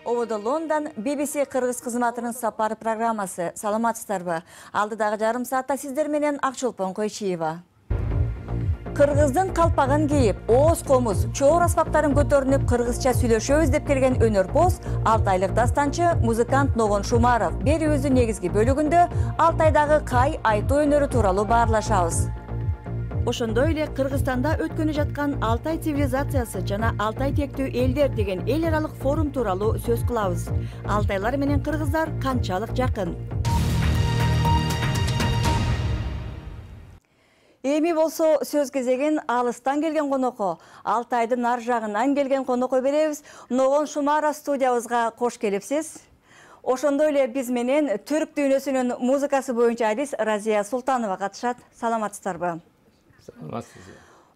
Овода Лондон BBC Кыргыз кызматынын сапары программасы. Саламатсыздарбы? Алдыдагы жарым саатта сиздер менен Акчолпон Койчиева. Кыргыздын калпагын кийип, ооз комуз, чоор аспаптарын көтөрүнүп кыргызча сүйлөшөбүз деп келген өнөрпоз 6 айлык дастанчы музыкант Ногон Шумаров берүүбүздүн негизги бөлүгүндө Алтайдагы кай айтуу өнөрү тууралуу баарлашабыз. Ошондой эле Кыргызстанда өткөнү жаткан Алтай цивилизациясы жана Алтай тектүү элдер деген эл аралык форум тууралуу сөз кылабыз. Алтайлар менен кыргыздар канчалык жакын? Эми болсо сөз кезеген алыстан келген конокко, Алтайдын ар жагынан келген конокко беребиз. Ногон Шумаров студиябызга кош келипсиз. Ошондой эле биз менен түрк дүйнөсүнүн музыкасы боюнча адис Разия Султанова катышат. Саламатсыздарбы?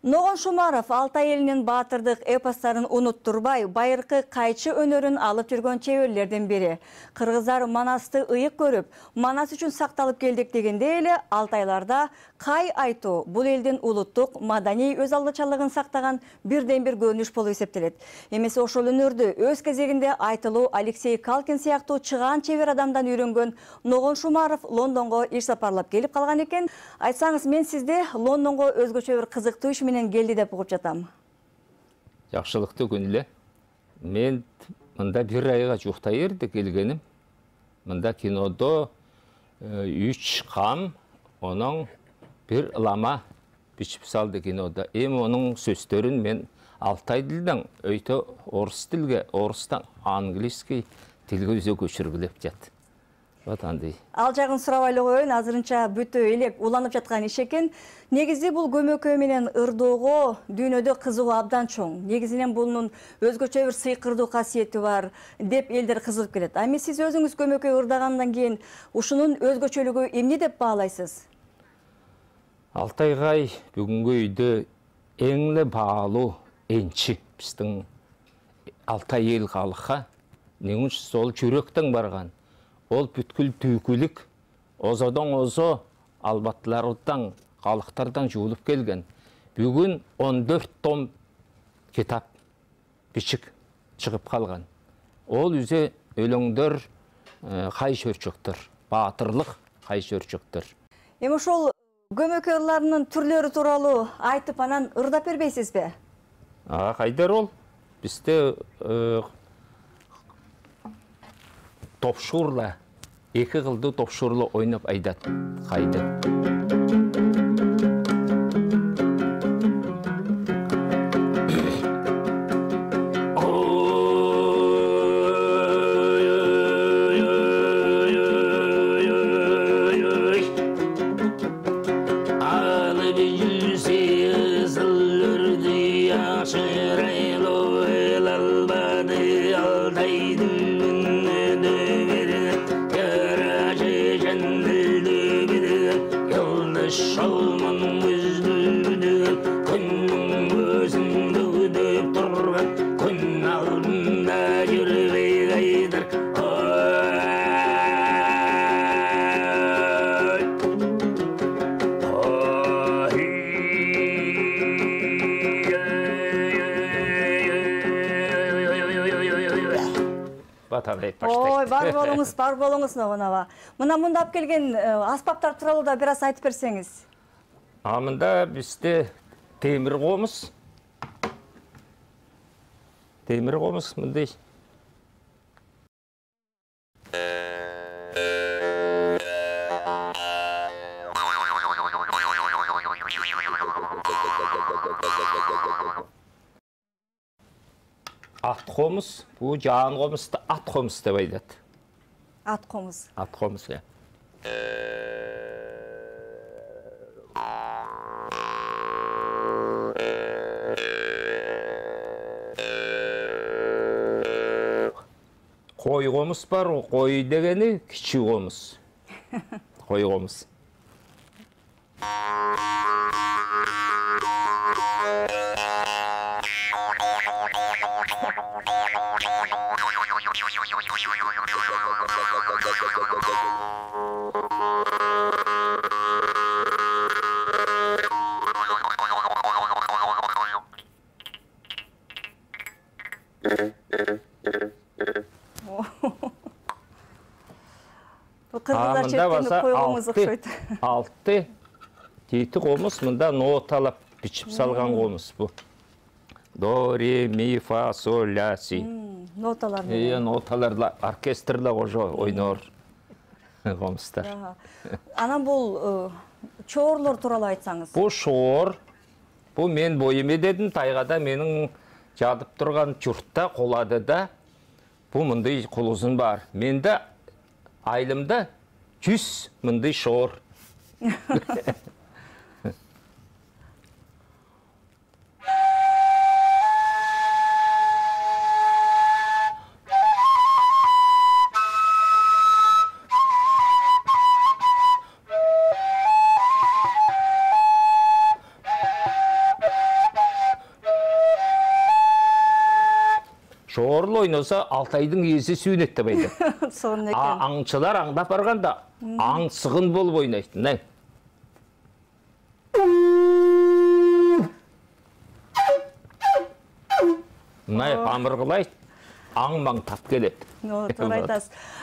Ногон Шумаров Алтай элинин баатырдык эпостарын унуттурбай, байыркы кайчы өнөрүн алып жүргөн чеберлердин бири. Кыргыздар Манасты ыйык көрүп, Манас үчүн сакталып келдик дегенде эле Алтайларда кай айтуу бул элдин улуттук маданий өз алдычалыгын сактаган бирден бир көрүнүш болуп эсептелет. Эмесе ошол өнөрдү өз кезегинде айтылуу Алексей Калкин сыяктуу чыгаан чебер адамдан үйрөнгөн Ногон Шумаров Лондонго иш сапарлап келип калган экен. Айтсаңыз, мен сизди Лондонго өзгөчө бир кызыктуу иш менен келди деп угуп жатам. Жакшылыктуу күн эле. Мен мында бир айга жуктай эрди келгеним. Мында кинодо 3 кам, онун бир ылама бичип салды кинода. Эми онун сөздөрүн мен Алтай тилден өйтө орус тилге, орустан английский тилге өзө көчүргүлөп жат. Вот андай. Ал жагын сурабай эле коеюн, азырынча бүтө элек уланып жаткан иш экен. Негизи бул көмөкө менен ырдоого дүйнөдө кызыгуу абдан чоң. Негизинен бунун өзгөчө бир сыйкырдуу касиети бар деп элдер кызыгып келет. А эми сиз өзүңүз көмөкө ырдагандан кийин ушунун өзгөчөлүгү эмне деп баалайсыз? Алтайгай бүгүнкү үйдө эң эле баалуу энчи биздин Алтай эл калкка негүн сол жүрөктөн барган. Ол бүткүл түйкүлүк озодон озо албаттылардан, калыктардан жуулуп келген. Бүгүн 14 том китап бичик чыгып калган. Ол үзе өлөңдөр, кай чөрчөктөр, баатырлык кай чөрчөктөр. Эми ошол көмөкө ырларынын түрлөрү тууралуу айтып анан ырдап бербейсизби? Кайдар ол? Бизде топшурла, эки кылдуу топшурла ойноп айдат, кайды. Ой, бар болуңуз Ногон аба. Мына мундап келген аспаптар тууралуу да бир аз айтып берсеңиз. Мында бизде темир комуз. Темир комуз мындай. Ат комуз, бу жаан комузду ат комуз деп айтат. Ат комуз. Ат комуз, я. Кой комуз бар, кой дегени кичи комуз. Кой комуз. Кыргыздар чектеніп қойғымыз ұқсайды. Алты дейті қомыз, мұнда ноталап бичіп салған қомыз бұл. До, ре, ми, фа, соль, ля, си. Ноталар. Ноталарда оркестрда қожа ойнар қомыздар. Анан бұл чорлор туралы айтсаңыз. Бұл шор, бұл мен бойыме дедім, тайғада менің жадып тұрған жұртта қолады да, бұл мұндай қолызын бар. Менде айлымда 100 мұндай шор. Шорлы ойнаса Алтайдың есі сүйнетті байды. Аңшылар аңдап барғанда аңсығын болып ойнайды. Мұнай памырғылайды, аң-маң тап келеді.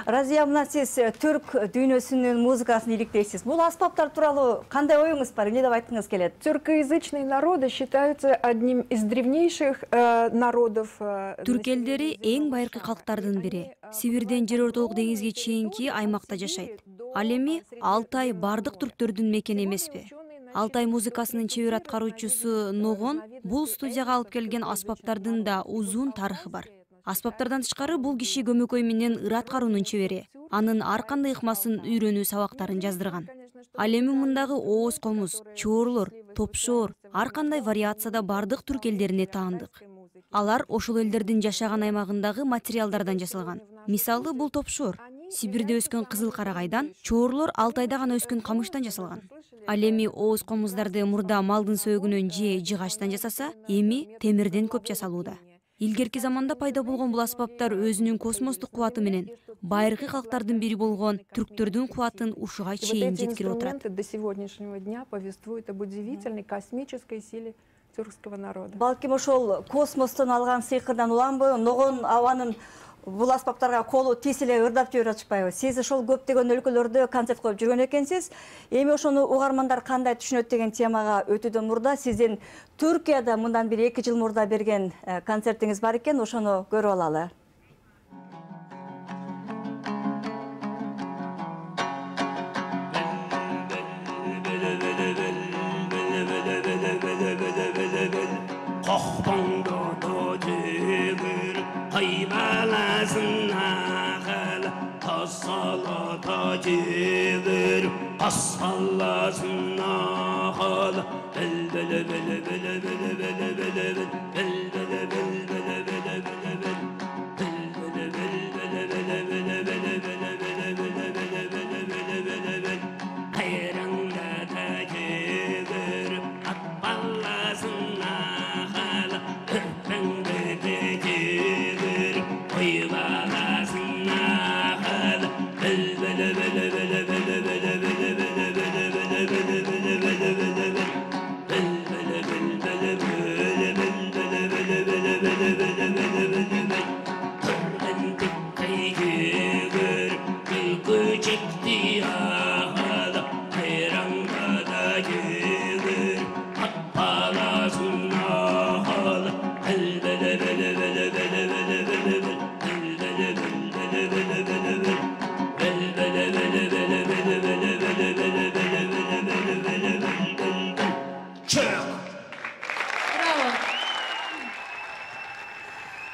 Разия, мына сіз түрк дүйнөсүнүн музыкасын иликтейсиз. Бул аспаптар тууралуу кандай оюңуз бар? Эмне деп айткыңыз келет? Тюркоязычные народы считаются одним из древнейших народов. Түрк элдери эң байыркы калктардын бири. Сибирден Жер ортолук деңизге чейинки аймакта жашайт. Ал эми Алтай бардык түрктөрдүн мекени эмеспи? Алтай музыкасынын чебер аткаруучусу Ногон бул студияга алып келген аспаптардын да узун тарыхы бар. Аспаптардан тышкары бул киши көмөкөй менен ыр аткаруунун чебери. Анын ар кандай ыкмасын үйрөнүү сабактарын жаздырган. Ал эми мындагы ооз комуз, чоорлор, топшоор, ар кандай вариацияда бардык түрк элдерине таандык. Алар ошол элдердин жашаган аймагындагы материалдардан жасалган. Мисалы бул топшоор Сибирде өскөн кызыл карагайдан, чоорлор Алтайда гана өскөн камыштан жасалган. Ал эми ооз комуздарды мурда малдын сөөгүнөн же жыгачтан жасаса, эми темирден көп жасалууда. Илгерки заманда пайда болгон бул аспаптар өзүнүн космостук кубаты менен байыркы калктардын бири болгон түрктөрдүн кубатын ушуга чейин жеткирип отурат. До сегодняшнего дня повествуют об удивительной космической силе тюркского народа. Балким ошол космостон алган сыйкырдан уламбы, Ногон абанын бул аспаптарга колу тиселе ырдап жиберип атышпайбы? Сиз ошол көптөгөн өлкөлөрдө концерт коюп жүргөн экенсиз. Эми ошону угармандар кандай түшүнөт деген темага өтүүдөн мурда сиздин Түркияда мындан бир 2 жыл мурда берген концертиңиз бар экен, ошону көрүп алалы.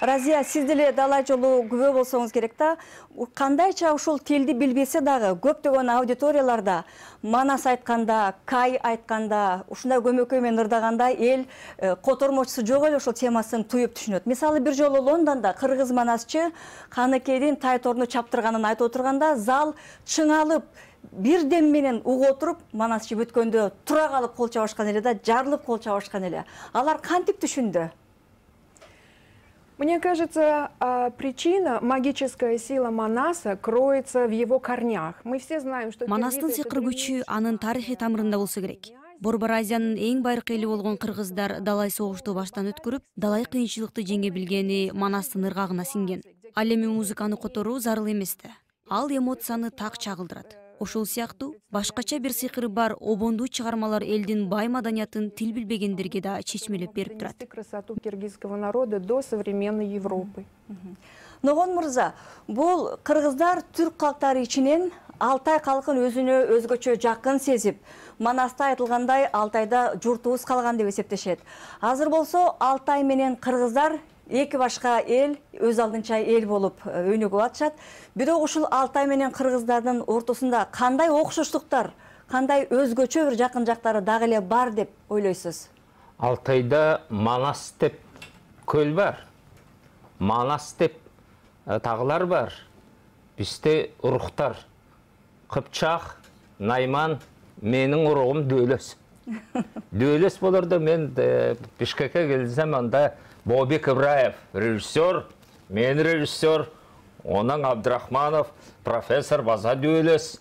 Разия, сиз деле далай жолу күбө болсоңуз керек да, кандайча ушул тилди билбесе дагы көптөгөн аудиторияларда Манас айтканда, Кай айтканда, ушундай көмөкөй менен ырдаганда эл котормочусу жок эле ошол темасын туюп түшүнөт. Мисалы бир жолу Лондондо кыргыз манасчы Каныкейдин тай торну чаптырганын айтып отурганда, зал чыңалып бир дем менен угуп отуруп, манасчы бүткөндө тура калып кол чабышкан эле да, жарылып кол чабышкан эле. Алар кантип түшүндү? Мне кажется, причина, магическая сила Манаса кроется в его корнях. Мы все знаем, что Манастын сыйкыр күчү анын тарыхый тамырында болсо керек. Борбор Азиянын эң байыркы эли болгон кыргыздар далай согушту баштан өткөрүп, далай кыйынчылыкты жеңе билгени Манастын ыргагына сиңген. Ал эми музыканы которуу зарыл эмес да. Ал эмоцияны так чагылдырат. Ошол сыяктуу башкача бир сыйкыры бар обондуу чыгармалар элдин бай маданиятын тил билбегендерге да чечмелеп берип турат. Красоту киргизского народа до современной Европы. Ногон мырза, бул кыргыздар түрк калктары ичинен Алтай калкын өзүнө өзгөчө жакын сезип, Манаста айтылгандай Алтайда журтубуз калган деп эсептешет. Азыр болсо Алтай менен кыргыздар эки башка эл, өз алдынча эл болуп өнүгүп атышат. Бирок ушул Алтай менен кыргыздардын ортосунда кандай окшоштуктар, кандай өзгөчө бир жакын жактары дагы эле бар деп ойлойсуз? Алтайда Манас деп көл бар. Манас деп тағылар бар. Бизде урухтар. Кыпчак, Найман, менің урugum Дөөлөс. Дөөлөс болорду мен Бишкекке келсем, анда Бобек Ибраев, режиссер, мен режиссер, онан Абдрахманов, профессор База Дөөлөс.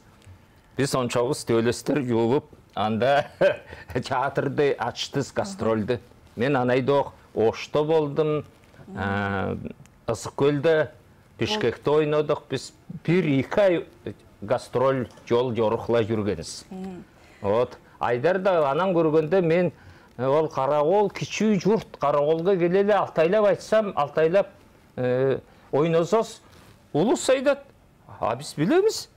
Biz ончогуз Дөөлөстөр жуулуп, анда театрды ачтыз, гастрольды. Мен анайдоқ Ошто болдым, Ысык көлдө, Бишкекте ойнодук. Biz 1-2 ай гастроль жол жорухла жүргенбиз. Вот. Айдарда анан көргөндө мен ол Карагол кичүү журт, Караголго келеле Алтайлап айтсам, Алтайлап ойносоз, улус айтат. Биз билебиз.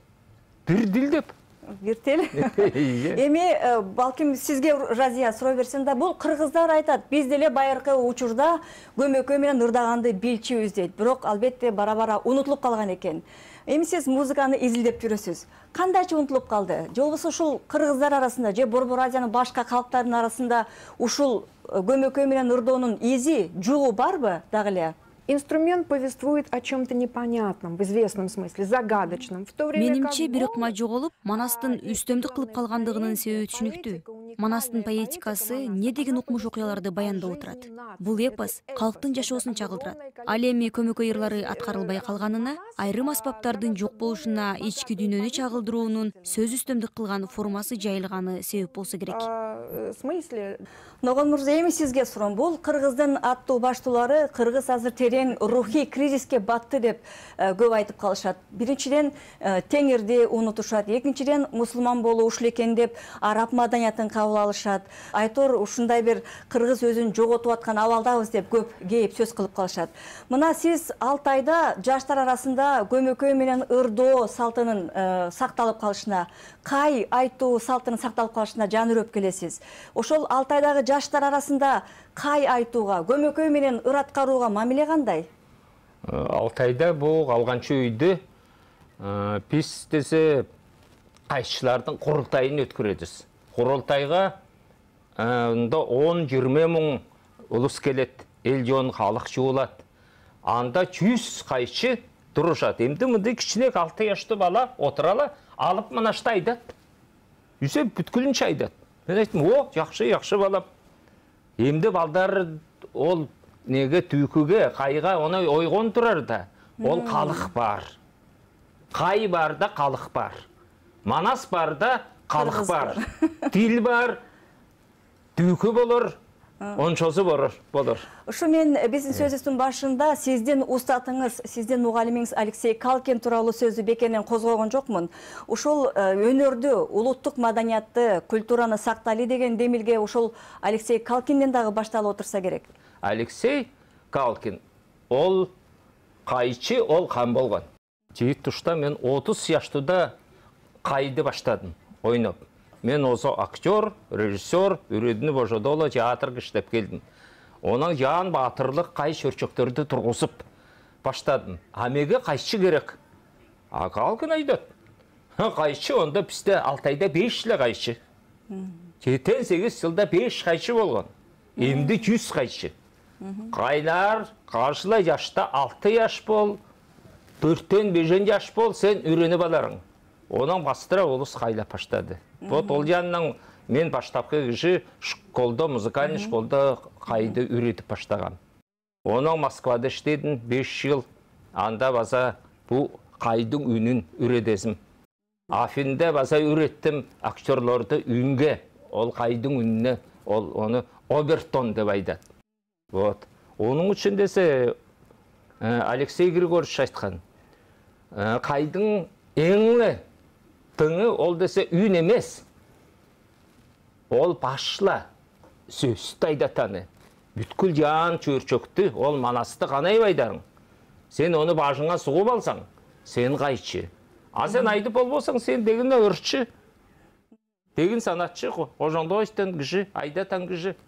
Бир дил деп. Бир тил. Эми балким сизге Разия суроо берсем да, бул кыргыздар айтат, биз деле байыркы учурда көмөкөй менен ырдаганды билчүбүз дейт. Бирок албетте бара-бара унутулуп калган экен. Эми сиз музыканы изилдеп жүрөсүз. Кандайча унутулуп калды? Же болбосо ушул кыргыздар арасында, же Борбор Азиянын башка калктардын арасында ушул көмөкөй менен ырдоонун изи, жугу барбы дагы эле? Инструмент повествует о чем-то непонятном, в известном смысле, загадочном. Менимче бир ыкма жоголуп, Манастын үстөмдүк кылып калгандыгынын себеби түшүнүктүү. Манастын поэтикасы не деген укмуш окуяларды баяндап отурат. Бул эпос калктын жашоосун чагылдырат. Ал эми көмөкөй ырлары аткарылбай калганына, айрым аспаптардын жок болушуна, ички дүйнөнү чагылдыруунун сөз үстөмдүк кылган формасы жайылганы себеп болсо керек. В смысле? Ногон мырза, эми сизге суроом. Бул кыргыздын аттуу баштуулары кыргыз азыр терең рухий кризиске батты деп көп айтып калышат. Биринчиден теңирди унутушат, экинчиден мусулман болуу ушул экен деп араб маданиятын кабыл алышат. Айтор ушундай бир кыргыз өзүн жоготуп аткан абалдабыз деп көп кейип сөз кылып калышат. Мына сиз Алтайда жаштар арасында көмөкөй менен ырдоо салтынын сакталып калышына, кай айтуу салтынын сакталып калышына жан үрөп келесиз. Ошол Алтайдагы жаштар арасында кай айтууга, көмөкөй менен ыр аткарууга мамиле кандай? Алтайда бул калганчы үйдү биз десе кайчылардын курултайын өткөрөбүз. Курултайга 10-20 муң улус келет, эл жон халык жуулат. Анда 100 кайчы турушат. Эмди мындай кичине 6 жаштуу бала отурала, алып мынашты айдат. Үсө бүткүлүнчө айдат. Мен айттым, о, жакшы балам. Эмди балдар ол неге түйкүгө, кайга оны ойгон турар да. Ол калык бар. Кай бар да калык бар. Манас бар да калык бар. Тил бар, түйкү болор, ончосу болор. Ушу мен биздин сөзүбүздүн башында сиздин устатыңыз, сиздин мугалимиңиз Алексей Калкин тууралуу сөздү бекеринен козгогон жокмун. Ушул өнөрдү, улуттук маданиятты, культураны сактайлы деген демилге ушул Алексей Калкинден дагы башталып отурса керек. Алексей Калкин, ол кайчы, ол кам болгон. Жигит тушта мен 30 жаштууда кайды баштадым, ойноп. Мен озо актер, режиссер, үрөдүнү божодоло театрга иштеп келдим. Онан жаан батырлык кай чөрчөктөрдү тургузуп баштадым. Амеге кайчы керек? Калкин айдат. Кайчы, онда бизде Алтайда 5 эле кайчы. 78 жылда 5 кайчы болгон. Эмди 100 кайчы. Кайлар каршылай жашта 6 жаш бол, 4-тен 5 жаш бол, сен үйрөнүп аларың. Онан бастыра улус кайлап баштады. Вот ол жанынан мен баштапкы киши школдо, музыкальный школдо кайды үйрөтүп баштагам. Онан Москвада иштедим 5 жыл. Анда база бу кайдын үнүн үйрөтесим. Афинде база үйрөттүм актерлорду үнгө ол қайдың үніне, оны обертон деп айтады. Вот. Оның үшін десе Алексей Григорьевич айтқан, қайдың еңлі тыңы ол десе үн емес, ол башла сөзді айдатаны. Бүткіл жан чөрчөкті, ол манасты қанай байдарың. Сен оны бажыңа сұғып алсаң, сен қайчы. А сен айды бол болсаң, сен дегенде өрчі. Деген санатчы, ожаңды ойстан күші, айдатан күші.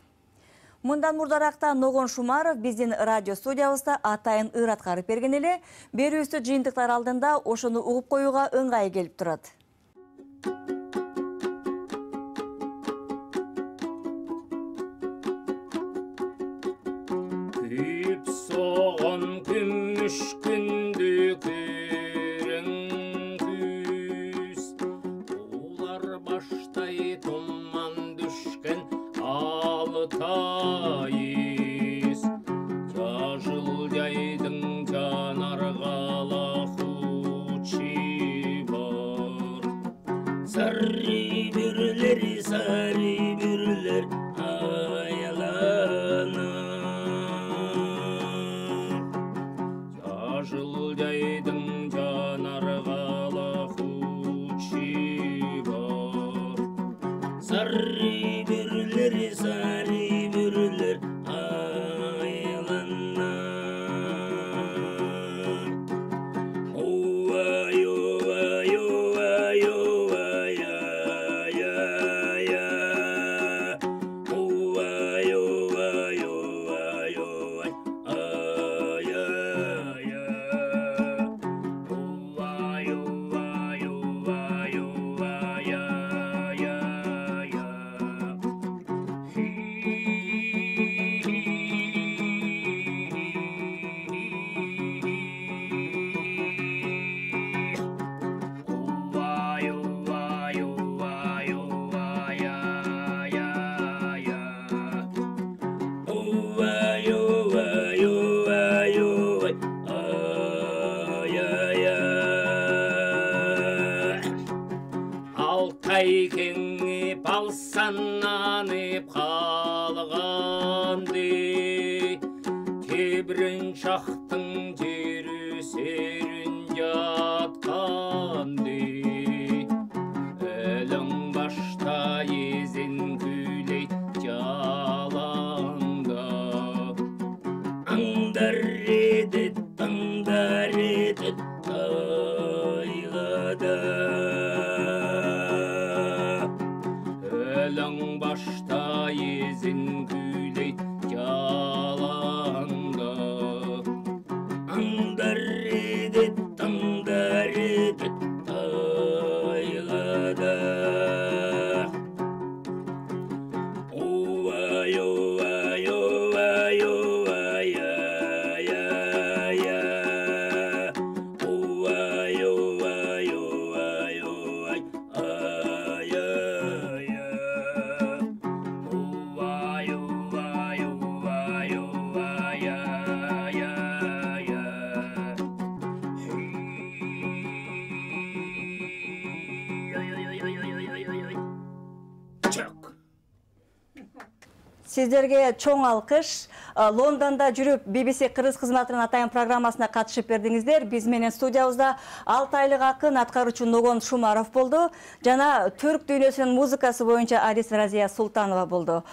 Мындан мурдаракта Ногон Шумаров биздин радио студиябызда атайын ыр аткарып берген эле, берүүсү жыйынтыктар алдында ошону угуп коюуга ыңгай келип турат. Күйіп соғын күміш күнді көрің күз, олар баштай томан дүшкен алтайыз. Жажылдайдың жанарғала хучи бар. Сарри бүрлер аялана. Жажылдайдың жанарғала хучи бар. Сарри бүрлер айлана. Ой, ой, ой, ой, Алтай кеңіп алсананып қалғанды, тебірін шақтың жері серін жатқанды. Әлің башта езін күлейт жалаңда. Аңдар едет тайғада. Әлің башта езін күлейт жалаңда. Аңдар едет тайғада. Ой, ой, ой, ой, Сиздерге чоң алкыш. Лондонда жүрүп BBC кыргыз кызматынын атайын программасына катышып бердиңиздер. Биз менен студиябызда 6 айлык акын аткаруучу Ногон Шумаров болду жана түрк дүйнөсүнүн музыкасы боюнча Арис Разия Султанова болду.